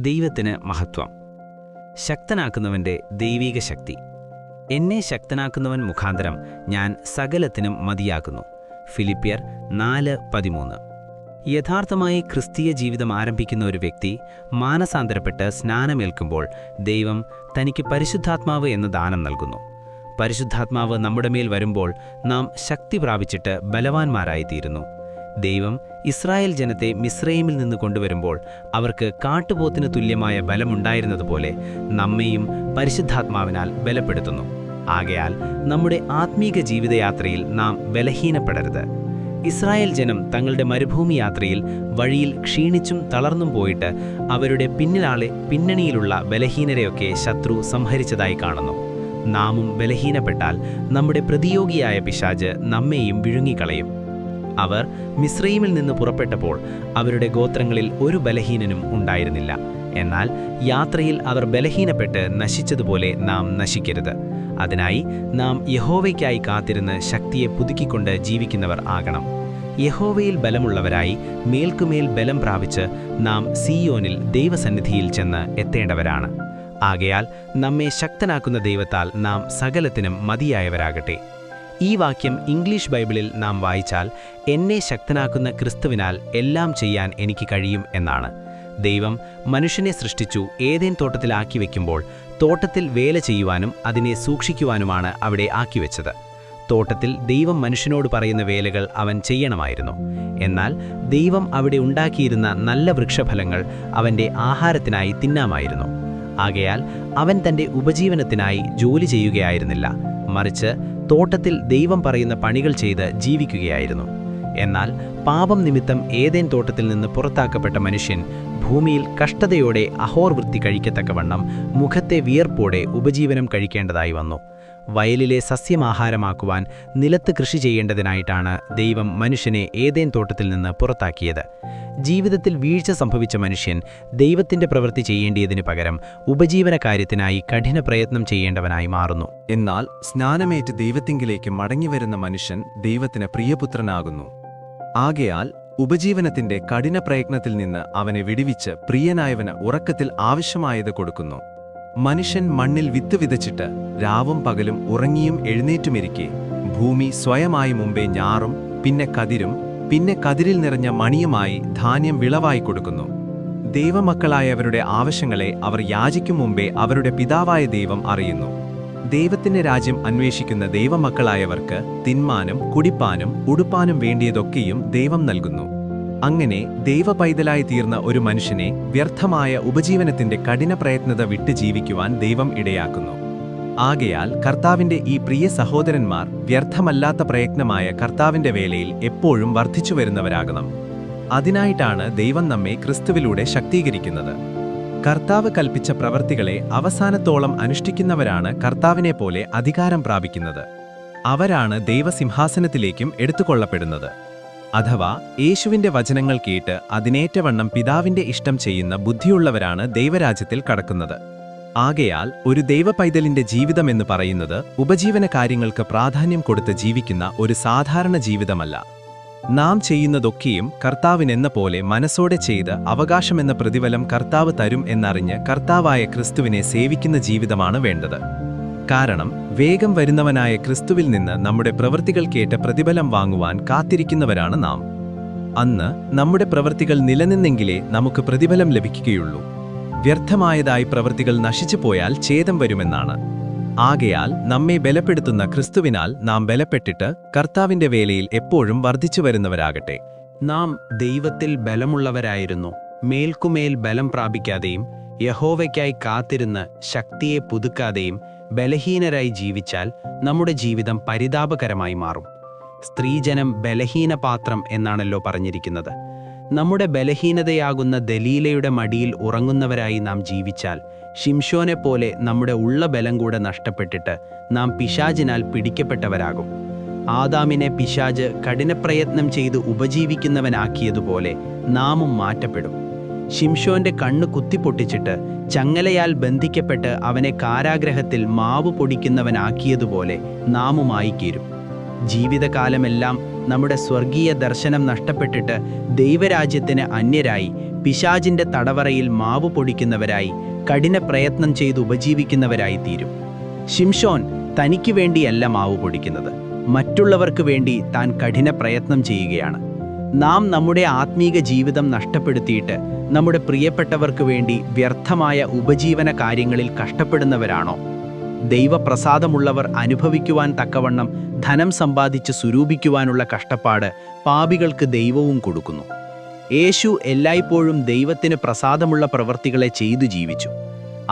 ദൈവത്തിന് മഹത്വം. ശക്തനാക്കുന്നവൻ്റെ ദൈവീക ശക്തി. എന്നെ ശക്തനാക്കുന്നവൻ മുഖാന്തരം ഞാൻ സകലത്തിനും മതിയാകുന്നു. ഫിലിപ്പിയർ 4:13. യഥാർത്ഥമായി ക്രിസ്തീയ ജീവിതം ആരംഭിക്കുന്ന ഒരു വ്യക്തി മാനസാന്തരപ്പെട്ട് സ്നാനമേൽക്കുമ്പോൾ ദൈവം തനിക്ക് പരിശുദ്ധാത്മാവ് എന്ന ദാനം നൽകുന്നു. പരിശുദ്ധാത്മാവ് നമ്മുടെ മേൽ വരുമ്പോൾ നാം ശക്തി പ്രാപിച്ചിട്ട് ബലവാന്മാരായിത്തീരുന്നു. ദൈവം ഇസ്രായേൽ ജനത്തെ മിസ്രയീമിൽ നിന്ന് കൊണ്ടുവരുമ്പോൾ അവർക്ക് കാട്ടുപോത്തിന് തുല്യമായ ബലമുണ്ടായിരുന്നതുപോലെ നമ്മെയും പരിശുദ്ധാത്മാവിനാൽ ബലപ്പെടുത്തുന്നു. ആകയാൽ നമ്മുടെ ആത്മീക ജീവിതയാത്രയിൽ നാം ബലഹീനപ്പെടരുത്. ഇസ്രായേൽ ജനം തങ്ങളുടെ മരുഭൂമി യാത്രയിൽ വഴിയിൽ ക്ഷീണിച്ചും തളർന്നും പോയിട്ട് അവരുടെ പിന്നണിയിലുള്ള ബലഹീനരെയൊക്കെ ശത്രു സംഹരിച്ചതായി കാണുന്നു. നാമും ബലഹീനപ്പെട്ടാൽ നമ്മുടെ പ്രതിയോഗിയായ പിശാച് നമ്മെയും വിഴുങ്ങിക്കളയും. അവർ മിസ്രയീമിൽ നിന്ന് പുറപ്പെട്ടപ്പോൾ അവരുടെ ഗോത്രങ്ങളിൽ ഒരു ബലഹീനനും ഉണ്ടായിരുന്നില്ല. എന്നാൽ യാത്രയിൽ അവർ ബലഹീനപ്പെട്ട് നശിച്ചതുപോലെ നാം നശിക്കരുത്. അതിനായി നാം യഹോവയ്ക്കായി കാത്തിരുന്ന് ശക്തിയെ പുതുക്കിക്കൊണ്ട് ജീവിക്കുന്നവർ ആകണം. യഹോവയിൽ ബലമുള്ളവരായി മേൽക്കുമേൽ ബലം പ്രാപിച്ച് നാം സീയോനിൽ ദൈവസന്നിധിയിൽ ചെന്ന് എത്തേണ്ടവരാണ്. ആകയാൽ നമ്മെ ശക്തനാക്കുന്ന ദൈവത്താൽ നാം സകലത്തിനും മതിയായവരാകട്ടെ. ഈ വാക്യം ഇംഗ്ലീഷ് ബൈബിളിൽ നാം വായിച്ചാൽ, എന്നെ ശക്തനാക്കുന്ന ക്രിസ്തുവിനാൽ എല്ലാം ചെയ്യാൻ എനിക്ക് കഴിയും എന്നാണ്. ദൈവം മനുഷ്യനെ സൃഷ്ടിച്ചു ഏദേൻ തോട്ടത്തിലാക്കി വയ്ക്കുമ്പോൾ തോട്ടത്തിൽ വേല ചെയ്യുവാനും അതിനെ സൂക്ഷിക്കുവാനുമാണ് അവിടെ ആക്കിവെച്ചത്. തോട്ടത്തിൽ ദൈവം മനുഷ്യനോട് പറയുന്ന വേലകൾ അവൻ ചെയ്യണമായിരുന്നു. എന്നാൽ ദൈവം അവിടെ ഉണ്ടാക്കിയിരുന്ന നല്ല വൃക്ഷഫലങ്ങൾ അവൻ്റെ ആഹാരത്തിനായി തിന്നാമായിരുന്നു. ആകയാൽ അവൻ തൻ്റെ ഉപജീവനത്തിനായി ജോലി ചെയ്യുകയായിരുന്നില്ല, മറിച്ച് തോട്ടത്തിൽ ദൈവം പറയുന്ന പണികൾ ചെയ്ത് ജീവിക്കുകയായിരുന്നു. എന്നാൽ പാപം നിമിത്തം ഏദേൻ തോട്ടത്തിൽ നിന്ന് പുറത്താക്കപ്പെട്ട മനുഷ്യൻ ഭൂമിയിൽ കഷ്ടതയോടെ അഹോർ വൃത്തി കഴിക്കത്തക്കവണ്ണം മുഖത്തെ വിയർപ്പോടെ ഉപജീവനം കഴിക്കേണ്ടതായി വന്നു. വയലിലെ സസ്യമാഹാരമാക്കുവാൻ നിലത്ത് കൃഷി ചെയ്യേണ്ടതിനായിട്ടാണ് ദൈവം മനുഷ്യനെ ഏദേൻ തോട്ടത്തിൽ നിന്ന് പുറത്താക്കിയത്. ജീവിതത്തിൽ വീഴ്ച സംഭവിച്ച മനുഷ്യൻ ദൈവത്തിൻ്റെ പ്രവൃത്തി ചെയ്യേണ്ടിയതിനു പകരം ഉപജീവന കാര്യത്തിനായി കഠിന പ്രയത്നം ചെയ്യേണ്ടവനായി മാറുന്നു. എന്നാൽ സ്നാനമേറ്റ് ദൈവത്തിങ്കിലേക്ക് മടങ്ങിവരുന്ന മനുഷ്യൻ ദൈവത്തിന് പ്രിയപുത്രനാകുന്നു. ആകയാൽ ഉപജീവനത്തിന്റെ കഠിന പ്രയത്നത്തിൽ നിന്ന് അവനെ വിടുവിച്ച് പ്രിയനായവന് ഉറക്കത്തിൽ ആവശ്യമായത് കൊടുക്കുന്നു. മനുഷ്യൻ മണ്ണിൽ വിത്ത് വിതച്ചിട്ട് രാവും പകലും ഉറങ്ങിയും എഴുന്നേറ്റുമിരിക്കെ ഭൂമി സ്വയമായി മുമ്പേ ഞാറും പിന്നെ കതിരിൽ നിറഞ്ഞ മണിയുമായി ധാന്യം വിളവായി കൊടുക്കുന്നു. ദൈവമക്കളായവരുടെ ആവശ്യങ്ങളെ അവർ യാചിക്കും മുമ്പേ അവരുടെ പിതാവായ ദൈവം അറിയുന്നു. ദൈവത്തിന്റെ രാജ്യം അന്വേഷിക്കുന്ന ദൈവമക്കളായവർക്ക് തിന്മാനും കുടിപ്പാനും ഉടുപ്പാനും വേണ്ടിയതൊക്കെയും ദൈവം നൽകുന്നു. അങ്ങനെ ദൈവപൈതലായി തീർന്ന ഒരു മനുഷ്യനെ വ്യർത്ഥമായ ഉപജീവനത്തിന്റെ കഠിന പ്രയത്നത വിട്ട് ജീവിക്കുവാൻ ദൈവം ഇടയാക്കുന്നു. ആകയാൽ കർത്താവിന്റെ ഈ പ്രിയ സഹോദരന്മാർ വ്യർത്ഥമല്ലാത്ത പ്രയത്നമായ കർത്താവിന്റെ വേലയിൽ എപ്പോഴും വർദ്ധിച്ചു വരുന്നവരാകണം. അതിനായിട്ടാണ് ദൈവം നമ്മെ ക്രിസ്തുവിലൂടെ ശക്തീകരിക്കുന്നത്. കർത്താവ് കൽപ്പിച്ച പ്രവൃത്തികളെ അവസാനത്തോളം അനുഷ്ഠിക്കുന്നവരാണ് കർത്താവിനെ പോലെ അധികാരം പ്രാപിക്കുന്നത്. അവരാണ് ദൈവസിംഹാസനത്തിലേക്കും എടുത്തുകൊള്ളപ്പെടുന്നത്. അഥവാ യേശുവിന്റെ വചനങ്ങൾ കേട്ട് അതിനേറ്റവണ്ണം പിതാവിന്റെ ഇഷ്ടം ചെയ്യുന്ന ബുദ്ധിയുള്ളവരാണ് ദൈവരാജ്യത്തിൽ കടക്കുന്നത്. ആകയാൽ ഒരു ദൈവപൈതലിന്റെ ജീവിതമെന്ന് പറയുന്നത് ഉപജീവന കാര്യങ്ങൾക്ക് പ്രാധാന്യം കൊടുത്ത് ജീവിക്കുന്ന ഒരു സാധാരണ ജീവിതമല്ല. നാം ചെയ്യുന്നതൊക്കെയും കർത്താവിനെന്ന പോലെ മനസ്സോടെ ചെയ്ത് അവകാശമെന്ന പ്രതിഫലം കർത്താവ് തരും എന്നറിഞ്ഞ് കർത്താവായ ക്രിസ്തുവിനെ സേവിക്കുന്ന ജീവിതമാണ് വേണ്ടത്. കാരണം വേഗം വരുന്നവനായ ക്രിസ്തുവിൽ നിന്ന് നമ്മുടെ പ്രവൃത്തികൾ കേട്ട് പ്രതിഫലം വാങ്ങുവാൻ കാത്തിരിക്കുന്നവരാണ് നാം. അന്ന് നമ്മുടെ പ്രവൃത്തികൾ നിലനിന്നെങ്കിലേ നമുക്ക് പ്രതിഫലം ലഭിക്കുകയുള്ളൂ. വ്യർത്ഥമായതായി പ്രവൃത്തികൾ നശിച്ചു പോയാൽ ഛേദം വരുമെന്നാണ്. ആകയാൽ നമ്മെ ബലപ്പെടുത്തുന്ന ക്രിസ്തുവിനാൽ നാം ബലപ്പെട്ടിട്ട് കർത്താവിന്റെ വേലയിൽ എപ്പോഴും വർദ്ധിച്ചു വരുന്നവരാകട്ടെ. നാം ദൈവത്തിൽ ബലമുള്ളവരായിരുന്നു മേൽക്കുമേൽ ബലം പ്രാപിക്കാതെയും യഹോവയ്ക്കായി കാത്തിരുന്ന് ശക്തിയെ പുതുക്കാതെയും ബലഹീനരായി ജീവിച്ചാൽ നമ്മുടെ ജീവിതം പരിതാപകരമായി മാറും. സ്ത്രീജനം ബലഹീന പാത്രം എന്നാണല്ലോ പറഞ്ഞിരിക്കുന്നത്. നമ്മുടെ ബലഹീനതയാകുന്ന ദലീലയുടെ മടിയിൽ ഉറങ്ങുന്നവരായി നാം ജീവിച്ചാൽ ശിംശോനെപ്പോലെ നമ്മുടെ ഉള്ള ബലം കൂടെ നഷ്ടപ്പെട്ടിട്ട് നാം പിശാചിനാൽ പിടിക്കപ്പെട്ടവരാകും. ആദാമിനെ പിശാച് കഠിനപ്രയത്നം ചെയ്ത് ഉപജീവിക്കുന്നവനാക്കിയതുപോലെ നാമും മാറ്റപ്പെടും. ശിംശോന്റെ കണ്ണ് കുത്തിപ്പൊട്ടിച്ചിട്ട് ചങ്ങലയാൽ ബന്ധിക്കപ്പെട്ട് അവനെ കാരാഗ്രഹത്തിൽ മാവ് പൊടിക്കുന്നവനാക്കിയതുപോലെ നാമുമായിത്തീരും. ജീവിതകാലമെല്ലാം നമ്മുടെ സ്വർഗീയ ദർശനം നഷ്ടപ്പെട്ടിട്ട് ദൈവരാജ്യത്തിന് അന്യരായി പിശാചിന്റെ തടവറയിൽ മാവ് പൊടിക്കുന്നവരായി കഠിന പ്രയത്നം ചെയ്ത് ഉപജീവിക്കുന്നവരായി തീരും. ശിംശോൻ തനിക്ക് വേണ്ടിയല്ല മാവ് പൊടിക്കുന്നത്, മറ്റുള്ളവർക്ക് വേണ്ടി താൻ കഠിന പ്രയത്നം ചെയ്യുകയാണ്. നാം നമ്മുടെ ആത്മീക ജീവിതം നഷ്ടപ്പെടുത്തിയിട്ട് നമ്മുടെ പ്രിയപ്പെട്ടവർക്ക് വേണ്ടി വ്യർത്ഥമായ ഉപജീവന കാര്യങ്ങളിൽ കഷ്ടപ്പെടുന്നവരാണോ? ദൈവപ്രസാദമുള്ളവർ അനുഭവിക്കുവാൻ തക്കവണ്ണം ധനം സമ്പാദിച്ച് സ്വരൂപിക്കുവാനുള്ള കഷ്ടപ്പാട് പാപികൾക്ക് ദൈവവും കൊടുക്കുന്നു. യേശു എല്ലായ്പ്പോഴും ദൈവത്തിന് പ്രസാദമുള്ള പ്രവൃത്തികളെ ചെയ്തു ജീവിച്ചു.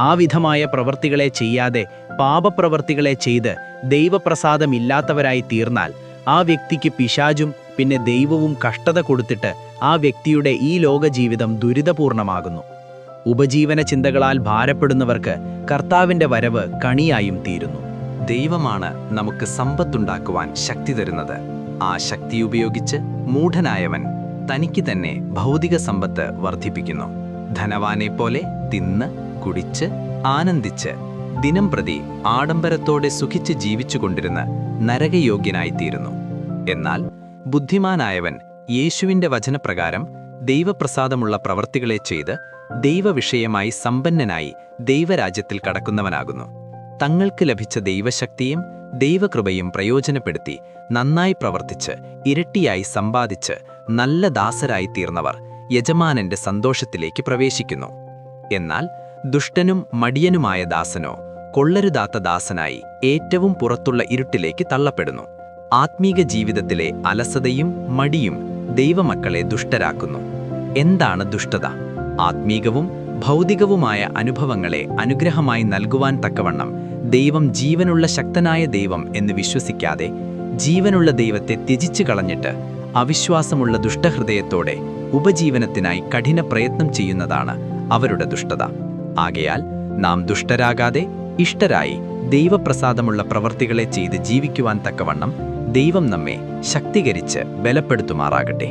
ആ വിധമായ പ്രവൃത്തികളെ ചെയ്യാതെ പാപപ്രവൃത്തികളെ ചെയ്ത് ദൈവപ്രസാദമില്ലാത്തവരായി തീർന്നാൽ ആ വ്യക്തിക്ക് പിശാചും പിന്നെ ദൈവവും കഷ്ടത കൊടുത്തിട്ട് ആ വ്യക്തിയുടെ ഈ ലോകജീവിതം ദുരിതപൂർണമാകുന്നു. ഉപജീവന ചിന്തകളാൽ ഭാരപ്പെടുന്നവർക്ക് കർത്താവിൻ്റെ വരവ് കണിയായും തീരുന്നു. ദൈവമാണ് നമുക്ക് സമ്പത്തുണ്ടാക്കുവാൻ ശക്തി തരുന്നത്. ആ ശക്തി ഉപയോഗിച്ച് മൂഢനായവൻ തനിക്ക് തന്നെ ഭൗതിക സമ്പത്ത് വർദ്ധിപ്പിക്കുന്നു. ധനവാനെപ്പോലെ തിന്ന് കുടിച്ച് ആനന്ദിച്ച് ദിനം പ്രതി ആഡംബരത്തോടെ സുഖിച്ച് ജീവിച്ചുകൊണ്ടിരുന്ന് നരകയോഗ്യനായിത്തീരുന്നു. എന്നാൽ ബുദ്ധിമാനായവൻ യേശുവിൻ്റെ വചനപ്രകാരം ദൈവപ്രസാദമുള്ള പ്രവർത്തികളെ ചെയ്ത് ദൈവവിഷയമായി സമ്പന്നനായി ദൈവരാജ്യത്തിൽ കടക്കുന്നവനാകുന്നു. തങ്ങൾക്ക് ലഭിച്ച ദൈവശക്തിയും ദൈവകൃപയും പ്രയോജനപ്പെടുത്തി നന്നായി പ്രവർത്തിച്ച് ഇരട്ടിയായി സമ്പാദിച്ച് നല്ല ദാസരായി തീർന്നവർ യജമാനന്റെ സന്തോഷത്തിലേക്ക് പ്രവേശിക്കുന്നു. എന്നാൽ ദുഷ്ടനും മടിയനുമായ ദാസനോ കൊള്ളരുതാത്ത ദാസനായി ഏറ്റവും പുറത്തുള്ള ഇരുട്ടിലേക്ക് തള്ളപ്പെടുന്നു. ആത്മീക ജീവിതത്തിലെ അലസതയും മടിയും ദൈവമക്കളെ ദുഷ്ടരാക്കുന്നു. എന്താണ് ദുഷ്ടത? ആത്മീകവും ഭൗതികവുമായ അനുഭവങ്ങളെ അനുഗ്രഹമായി നൽകുവാൻ തക്കവണ്ണം ദൈവം ജീവനുള്ള ശക്തനായ ദൈവം എന്ന് വിശ്വസിക്കാതെ ജീവനുള്ള ദൈവത്തെ ത്യജിച്ചു കളഞ്ഞിട്ട് അവിശ്വാസമുള്ള ദുഷ്ടഹൃദയത്തോടെ ഉപജീവനത്തിനായി കഠിന പ്രയത്നം ചെയ്യുന്നതാണ് അവരുടെ ദുഷ്ടത. ആകയാൽ നാം ദുഷ്ടരാകാതെ ഇഷ്ടരായി ദൈവപ്രസാദമുള്ള പ്രവർത്തികളെ ചെയ്ത് ജീവിക്കുവാൻ തക്കവണ്ണം ദൈവം നമ്മെ ശക്തീകരിച്ച് ബലപ്പെടുത്തുമാറാകട്ടെ.